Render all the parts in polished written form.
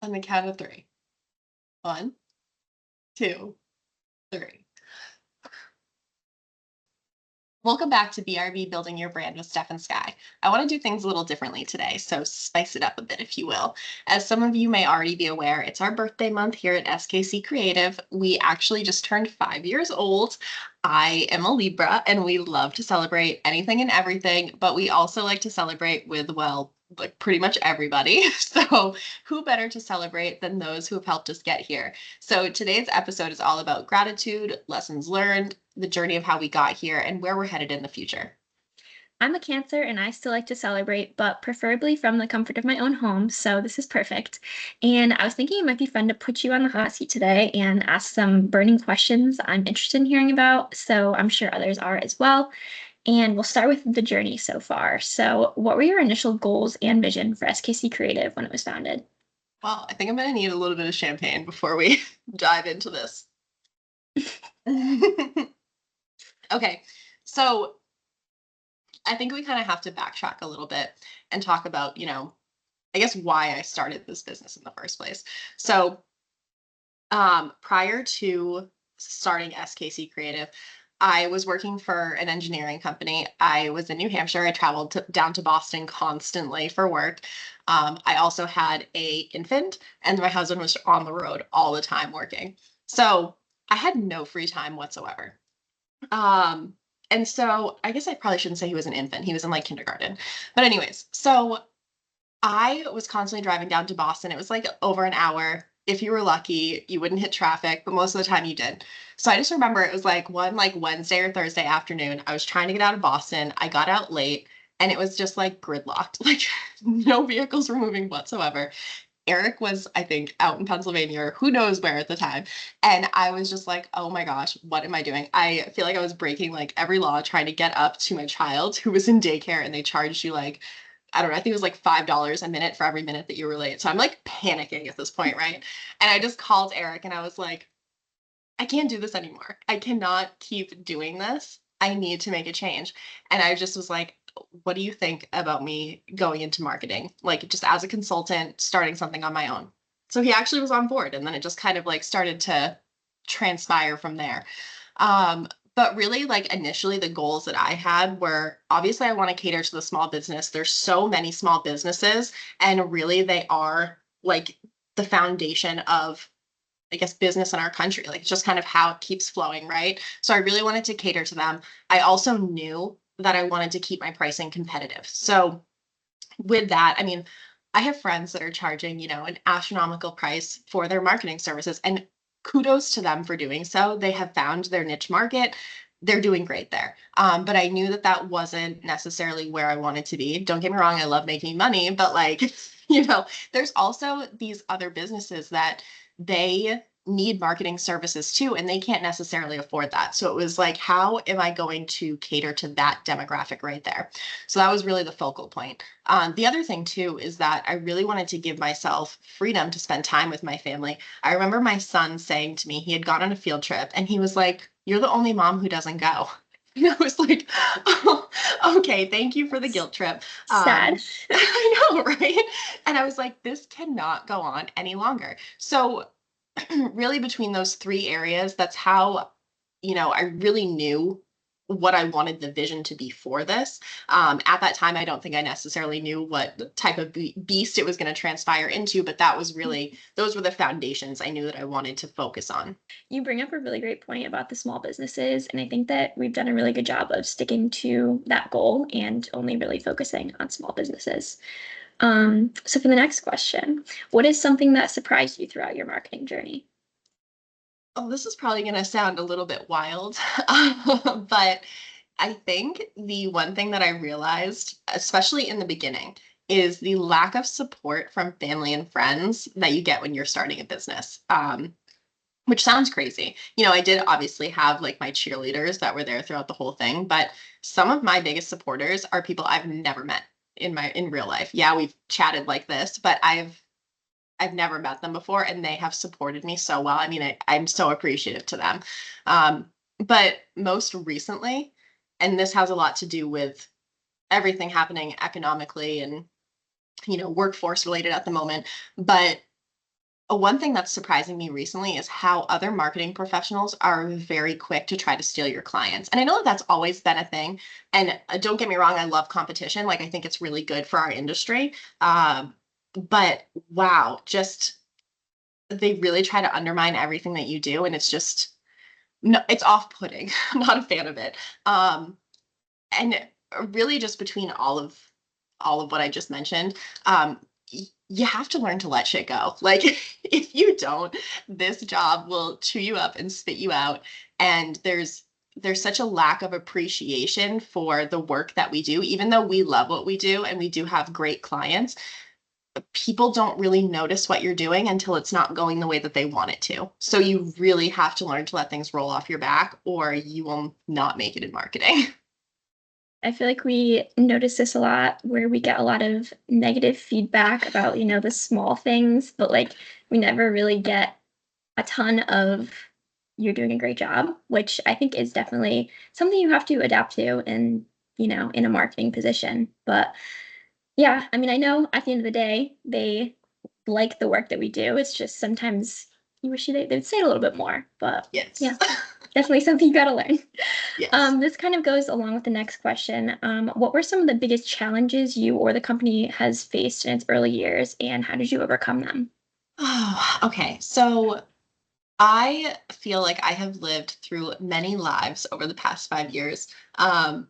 On the count of three. One, two, three. Welcome back to BRB Building Your Brand with Steph and Sky. I want to do things a little differently today, so spice it up a bit, if you will. As some of you may already be aware, it's our birthday month here at SKC Creative. We actually just turned 5 years old. I am a Libra, and we love to celebrate anything and everything, but we also like to celebrate with, well, like pretty much everybody. So, who better to celebrate than those who have helped us get here? So, today's episode is all about gratitude, lessons learned, the journey of how we got here, and where we're headed in the future. I'm a Cancer and I still like to celebrate, but preferably from the comfort of my own home. So this is perfect. And I was thinking it might be fun to put you on the hot seat today and ask some burning questions I'm interested in hearing about. So I'm sure others are as well. And we'll start with the journey so far. So, what were your initial goals and vision for SKC Creative when it was founded? Well, I think I'm going to need a little bit of champagne before we dive into this. Okay, so I think we kind of have to backtrack a little bit and talk about, I guess why I started this business in the first place. So, prior to starting SKC Creative, I was working for an engineering company. I was in New Hampshire. I traveled down to Boston constantly for work. I also had a infant, and my husband was on the road all the time working. So I had no free time whatsoever. Um, and so I guess I probably shouldn't say he was an infant. He was in like kindergarten. But anyways, so I was constantly driving down to Boston. It was like over an hour. If you were lucky, you wouldn't hit traffic, but most of the time you did. So I just remember it was like one like Wednesday or Thursday afternoon. I was trying to get out of Boston. I got out late and it was just like gridlocked. Like no vehicles were moving whatsoever. Eric was, I think, out in Pennsylvania or who knows where at the time. And I was just like, oh my gosh, what am I doing? I feel like I was breaking like every law trying to get up to my child who was in daycare and they charged you like, I don't know, I think it was like $5 a minute for every minute that you were late. So I'm like panicking at this point, right? And I just called Eric and I was like, I can't do this anymore. I cannot keep doing this. I need to make a change. And I just was like, what do you think about me going into marketing? Like just as a consultant, starting something on my own. So he actually was on board and then it just kind of like started to transpire from there. But really like initially the goals that I had were obviously I want to cater to the small business. There's so many small businesses and really they are like the foundation of I guess, business in our country. Like, it's just kind of how it keeps flowing, right? So I really wanted to cater to them. I also knew that I wanted to keep my pricing competitive. So with that, I mean, I have friends that are charging, an astronomical price for their marketing services, and kudos to them for doing so. They have found their niche market. They're doing great there. But I knew that that wasn't necessarily where I wanted to be. Don't get me wrong, I love making money, but like, there's also these other businesses that they need marketing services too, and they can't necessarily afford that. So it was like, how am I going to cater to that demographic right there? So that was really the focal point. The other thing too is that I really wanted to give myself freedom to spend time with my family. I remember my son saying to me, he had gone on a field trip and he was like, "You're the only mom who doesn't go." And I was like, oh, okay, thank you for the guilt trip. Sad. I know, right? And I was like, this cannot go on any longer. So really between those three areas, that's how, I really knew what I wanted the vision to be for this. At that time, I don't think I necessarily knew what type of beast it was going to transpire into, but that was really, those were the foundations I knew that I wanted to focus on. You bring up a really great point about the small businesses, and I think that we've done a really good job of sticking to that goal and only really focusing on small businesses. So for the next question, what is something that surprised you throughout your marketing journey? Oh, this is probably going to sound a little bit wild, but I think the one thing that I realized, especially in the beginning, is the lack of support from family and friends that you get when you're starting a business. Which sounds crazy. I did obviously have like my cheerleaders that were there throughout the whole thing, but some of my biggest supporters are people I've never met in real life. Yeah, we've chatted like this, but I've never met them before and they have supported me so well. I mean, I'm so appreciative to them. But most recently, and this has a lot to do with everything happening economically and, workforce related at the moment, but One thing that's surprising me recently is how other marketing professionals are very quick to try to steal your clients. And I know that that's always been a thing. And don't get me wrong, I love competition. Like, I think it's really good for our industry. But wow, just they really try to undermine everything that you do. And it's just, no, it's off putting. I'm not a fan of it. And really just between all of what I just mentioned, you have to learn to let shit go. Like, if you don't, this job will chew you up and spit you out. And there's such a lack of appreciation for the work that we do, even though we love what we do and we do have great clients. People don't really notice what you're doing until it's not going the way that they want it to. So you really have to learn to let things roll off your back, or you will not make it in marketing. I feel like we notice this a lot where we get a lot of negative feedback about, the small things, but like we never really get a ton of you're doing a great job, which I think is definitely something you have to adapt to in a marketing position. But yeah, I mean, I know at the end of the day, they like the work that we do. It's just sometimes you wish they would say it a little bit more, but Yes. yeah, definitely something you got to learn. Yes. This kind of goes along with the next question. What were some of the biggest challenges you or the company has faced in its early years, and how did you overcome them? Oh, okay. So I feel like I have lived through many lives over the past 5 years.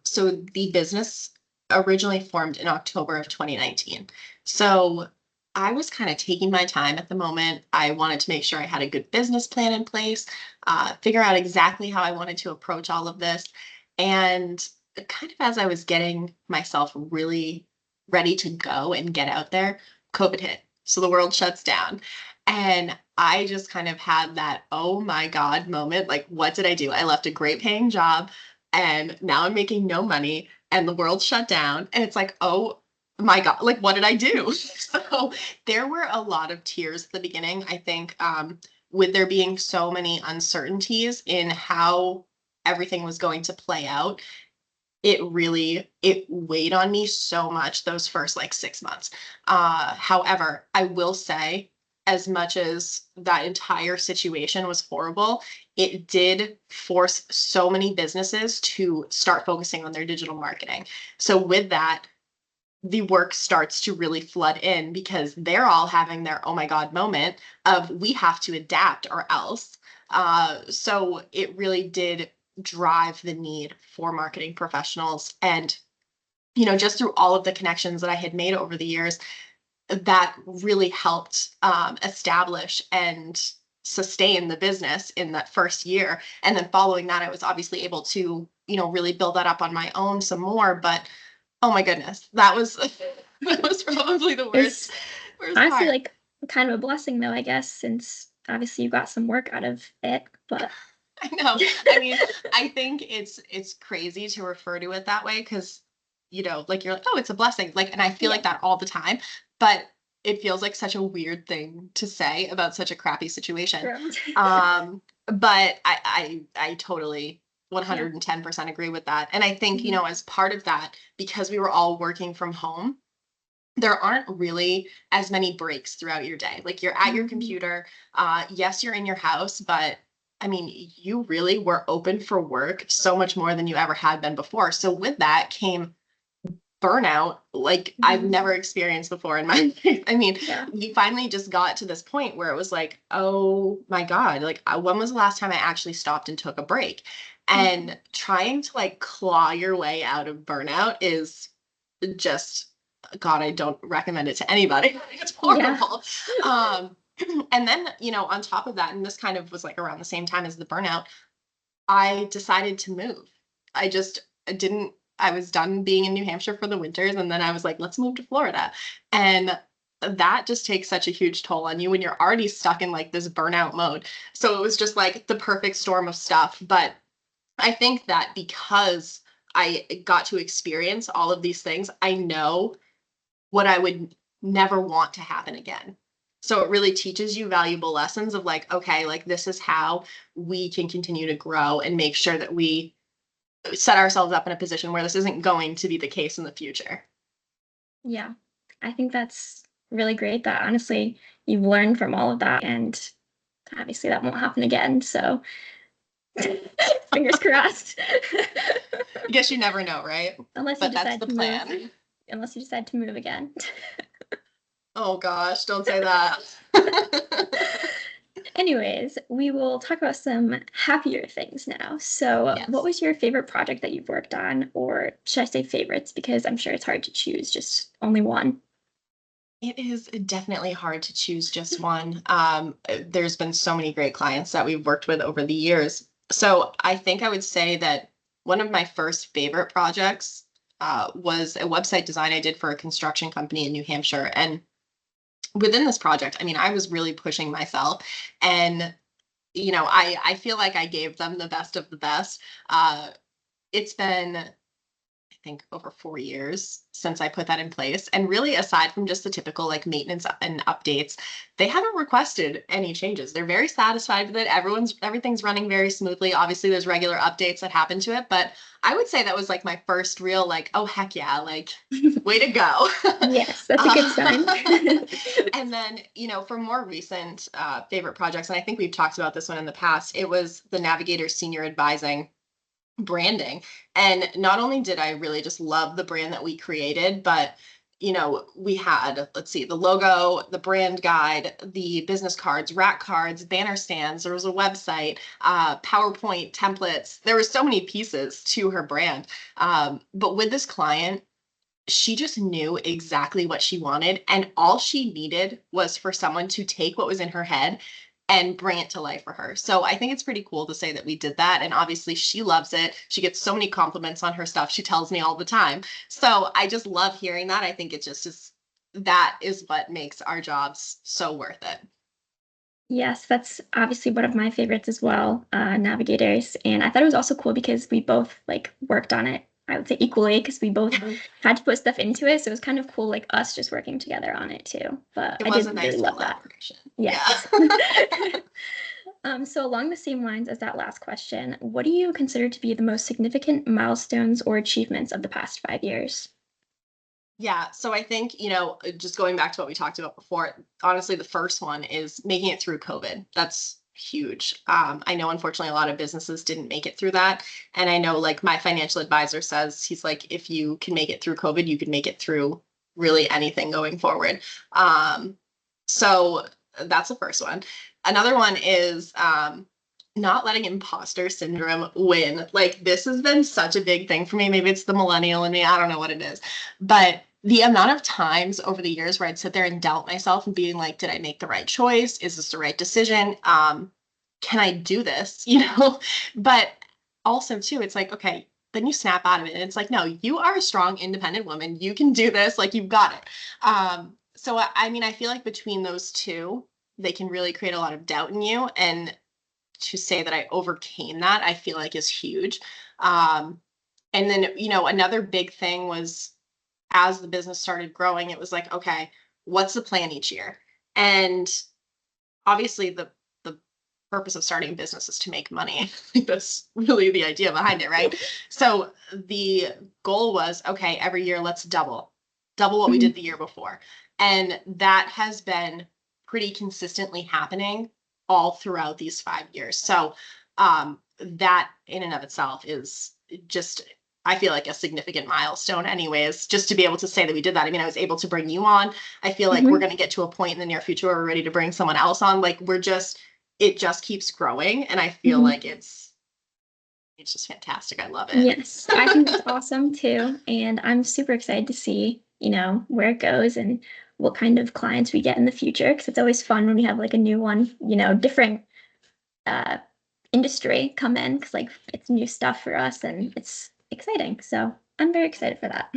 So the business originally formed in October of 2019. So I was kind of taking my time at the moment. I wanted to make sure I had a good business plan in place, figure out exactly how I wanted to approach all of this. And kind of as I was getting myself really ready to go and get out there, COVID hit. So the world shuts down. And I just kind of had that, oh my God moment. Like, what did I do? I left a great paying job and now I'm making no money and the world shut down. And it's like, oh my God, like, what did I do? So there were a lot of tears at the beginning. I think, with there being so many uncertainties in how everything was going to play out, it weighed on me so much those first like 6 months. However, I will say, as much as that entire situation was horrible, it did force so many businesses to start focusing on their digital marketing. So with that, the work starts to really flood in because they're all having their oh my God moment of we have to adapt or else. So it really did drive the need for marketing professionals. And, just through all of the connections that I had made over the years, that really helped establish and sustain the business in that first year. And then following that, I was obviously able to, really build that up on my own some more. But oh my goodness, that was that was probably the worst It's worst honestly part. like kind of a blessing, though, I guess, since obviously you got some work out of it. But I know. I mean, I think it's crazy to refer to it that way because, like you're like, oh, it's a blessing. Like, and I feel like yeah, that all the time, but it feels like such a weird thing to say about such a crappy situation. true. But I totally Yeah. 110% agree with that. And I think, Mhm. as part of that, because we were all working from home, there aren't really as many breaks throughout your day. Like, you're at your Mhm. computer. Yes, you're in your house, but I mean, you really were open for work so much more than you ever had been before. So with that came burnout like I've Mhm. never experienced before in my life. I mean, Yeah. we finally just got to this point where it was like, oh my God, like, when was the last time I actually stopped and took a break? Mhm. And trying to like claw your way out of burnout is just, God, I don't recommend it to anybody. It's Yeah. horrible. Um, and then, on top of that, and this kind of was like around the same time as the burnout, I decided to move. I just didn't I was done being in New Hampshire for the winters, and then I was like, let's move to Florida. And that just takes such a huge toll on you when you're already stuck in like this burnout mode. So it was just like the perfect storm of stuff. But I think that because I got to experience all of these things, I know what I would never want to happen again. So it really teaches you valuable lessons of like, okay, like, this is how we can continue to grow and make sure that we set ourselves up in a position where this isn't going to be the case in the future. Yeah. I think that's really great that honestly you've learned from all of that, and obviously that won't happen again. So fingers crossed. I guess you never know, right? Unless you But that's decide the to move. plan. Unless you decide to move again. Oh gosh, don't say that. Anyways, we will talk about some happier things now. So, what Yes. was your favorite project that you've worked on, or should I say favorites? Because I'm sure it's hard to choose just only one. It is definitely hard to choose just one. There's been so many great clients that we've worked with over the years. So I think I would say that one of my first favorite projects was a website design I did for a construction company in New Hampshire. And within this project, I mean, I was really pushing myself, and I feel like I gave them the best of the best. It's been, I think, over 4 years since I put that in place. And really, aside from just the typical like maintenance and updates, they haven't requested any changes. They're very satisfied with it. Everything's running very smoothly. Obviously, there's regular updates that happen to it, but I would say that was like my first real like, oh heck yeah, like way to go. Yes, that's a good sign. And then, for more recent favorite projects, and I think we've talked about this one in the past, it was the Navigator Senior Advising branding. And not only did I really just love the brand that we created, but we had, let's see, the logo, the brand guide, the business cards, rack cards, banner stands. There was a website, PowerPoint templates. There were so many pieces to her brand. But with this client, she just knew exactly what she wanted. And all she needed was for someone to take what was in her head and bring it to life for her. So I think it's pretty cool to say that we did that. And obviously, she loves it. She gets so many compliments on her stuff. She tells me all the time. So I just love hearing that. I think it just is, that is what makes our jobs so worth it. Yes, that's obviously one of my favorites as well, Navigators. And I thought it was also cool because we both like worked on it, I would say equally, because we both had to put stuff into it. So it was kind of cool, like us just working together on it too. But It I was a did really nice love that. collaboration. Yes. Yeah. So along the same lines as that last question, what do you consider to be the most significant milestones or achievements of the past 5 years? Yeah, so I think, just going back to what we talked about before, honestly, the first one is making it through COVID. That's huge. I know, unfortunately, a lot of businesses didn't make it through that. And I know, like, my financial advisor says, he's like, if you can make it through COVID, you can make it through really anything going forward. So that's the first one. Another one is not letting imposter syndrome win. Like, this has been such a big thing for me. Maybe it's the millennial in me. I don't know what it is. But the amount of times over the years where I'd sit there and doubt myself and being like, did I make the right choice? Is this the right decision? Can I do this? But also too, it's like, okay, then you snap out of it. And it's like, no, you are a strong, independent woman. You can do this. Like, you've got it. So I mean, I feel like between those two, they can really create a lot of doubt in you. And to say that I overcame that, I feel like is huge. And then, another big thing was, as the business started growing, it was like, okay, what's the plan each year? And obviously, the purpose of starting a business is to make money. That's really the idea behind it, right? So the goal was, okay, every year let's double what we Mhm. did the year before. And that has been pretty consistently happening all throughout these 5 years. So that in and of itself is just, I feel like, a significant milestone anyways, just to be able to say that we did that. I mean, I was able to bring you on. I feel like we're Mhm. going to get to a point in the near future where we're ready to bring someone else on. Like, it just keeps growing. And I feel Mhm. like it's just fantastic. I love it. Yes, I think that's awesome too. And I'm super excited to see, where it goes and what kind of clients we get in the future. Because it's always fun when we have like a new one, different uh, industry come in. Because like it's new stuff for us and it's exciting. So I'm very excited for that.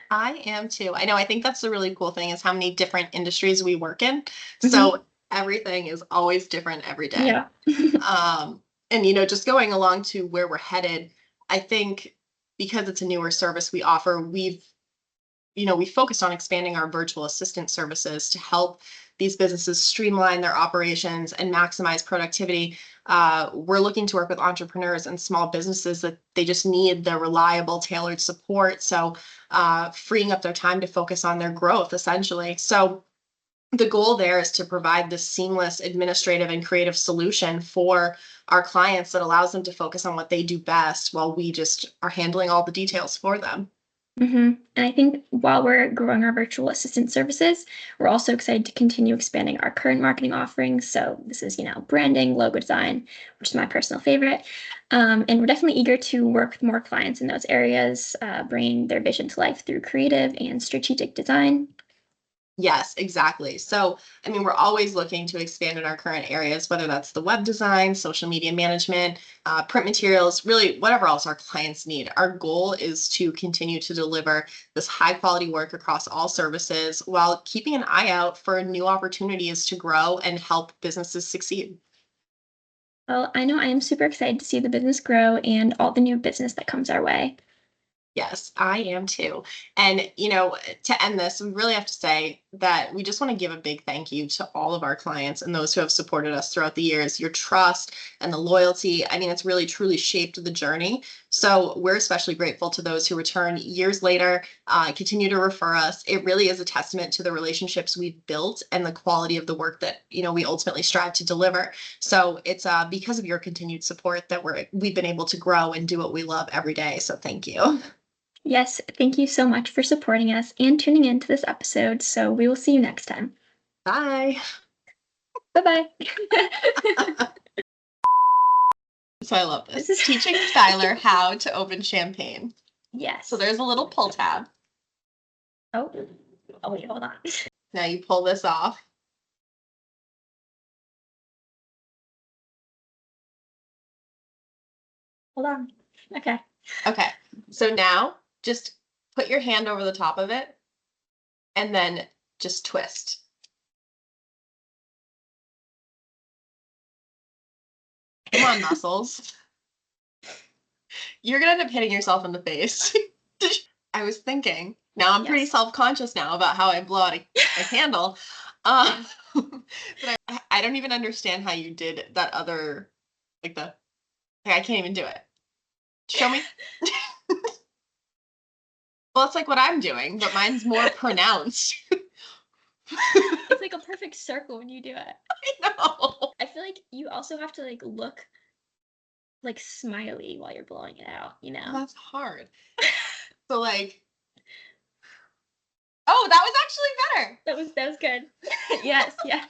I am too. I know. I think that's the really cool thing is how many different industries we work in. Mhm. So everything is always different every day. Yeah. And just going along to where we're headed, I think because it's a newer service we offer, we focused on expanding our virtual assistant services to help these businesses streamline their operations and maximize productivity. We're looking to work with entrepreneurs and small businesses that they just need the reliable, tailored support. So, freeing up their time to focus on their growth, essentially. So, the goal there is to provide this seamless administrative and creative solution for our clients that allows them to focus on what they do best while we just are handling all the details for them. And I think while we're growing our virtual assistant services, we're also excited to continue expanding our current marketing offerings. So this is, branding, logo design, which is my personal favorite. And we're definitely eager to work with more clients in those areas, bringing their vision to life through creative and strategic design. Yes, exactly. So, I mean, we're always looking to expand in our current areas, whether that's the web design, social media management, print materials, really whatever else our clients need. Our goal is to continue to deliver this high quality work across all services while keeping an eye out for new opportunities to grow and help businesses succeed. Well, I know I am super excited to see the business grow and all the new business that comes our way. Yes, I am too. And, to end this, we really have to say that we just want to give a big thank you to all of our clients and those who have supported us throughout the years. Your trust and the loyalty, I mean, it's really truly shaped the journey. So we're especially grateful to those who return years later, continue to refer us. It really is a testament to the relationships we've built and the quality of the work that, we ultimately strive to deliver. So it's because of your continued support that we've been able to grow and do what we love every day. So thank you. Yes, thank you so much for supporting us and tuning in to this episode. So we will see you next time. Bye. Bye bye. So I love this. This is Teaching Skylar how to open champagne. Yes. So there's a little pull tab. Oh, oh wait, hold on. Now you pull this off. Hold on. Okay. Okay. So now just put your hand over the top of it and then just twist. Come on, muscles. You're gonna end up hitting yourself in the face. I was thinking. Now I'm pretty Yes. self-conscious now about how I blow out a candle. But I don't even understand how you did that other, like I can't even do it. Show me. Well, it's like what I'm doing, but mine's more pronounced. It's like a perfect circle when you do it. I know. I feel like you also have to look smiley while you're blowing it out, you Well, know? that's hard. So oh, that was actually better. That was good. Yes, yes.